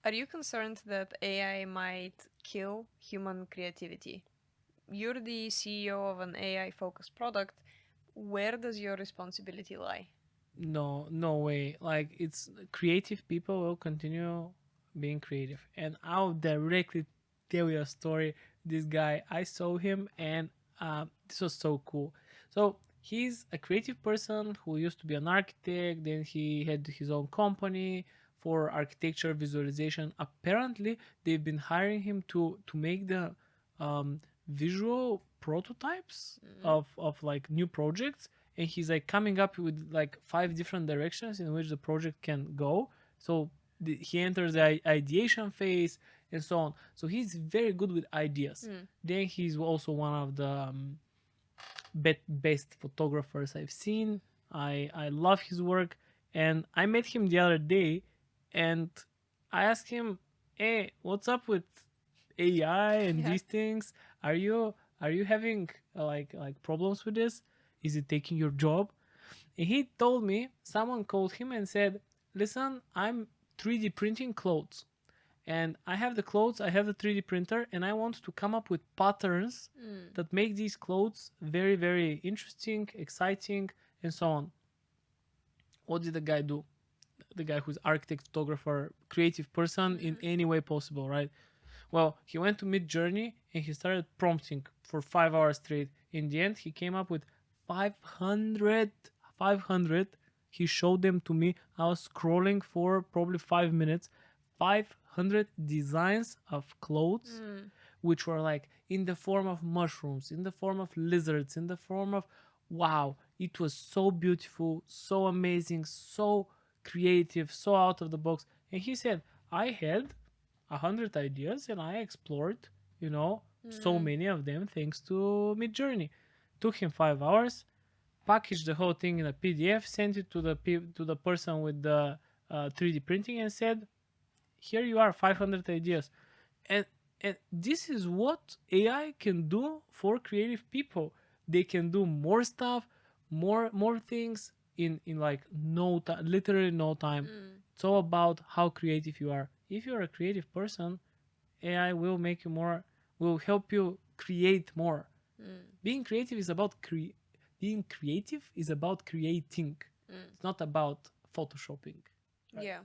Are you concerned that AI might kill human creativity? You're the CEO of an AI focused product. Where does your responsibility lie? No, no way. Like, it's creative people will continue being creative. And I'll directly tell you a story. This guy, I saw him, and this was so cool. So he's a creative person who used to be an architect. Then he had his own company for architecture visualization. Apparently, they've been hiring him to make the visual prototypes Mm. of like new projects, and he's like coming up with like 5 different directions in which the project can go. So he enters the ideation phase and so on. So he's very good with ideas. Mm. Then he's also one of the best photographers I've seen. I love his work, and I met him the other day, and I asked him, "Hey, what's up with AI and Yeah. these things? Are you having like problems with this? Is it taking your job?" And he told me someone called him and said, "Listen, I'm 3D printing clothes, and I have the clothes, I have the 3D printer, and I want to come up with patterns Mm. that make these clothes very, very interesting, exciting, and so on." What did the guy do? The guy who's architect, photographer, creative person in Mm. any way possible, right? Well, he went to Mid Journey and he started prompting for 5 hours straight. In the end, he came up with 500. 500. He showed them to me. I was scrolling for probably 5 minutes. 500 designs of clothes, Mm. which were like in the form of mushrooms, in the form of lizards, in the form of wow. It was so beautiful, so amazing, so creative, so out of the box. And he said, I had 100 ideas and I explored, so Mm. many of them thanks to Midjourney. Took him 5 hours, packaged the whole thing in a PDF, sent it to the person with the 3D printing, and said, "Here you are, 500 ideas." And and this is what AI can do for creative people. They can do more stuff, more things in like no time, literally no time. Mm. It's all about how creative you are. If you're a creative person, AI will make you more, will help you create more. Mm. Being creative is about being creative is about creating. Mm. It's not about photoshopping, right? Yeah.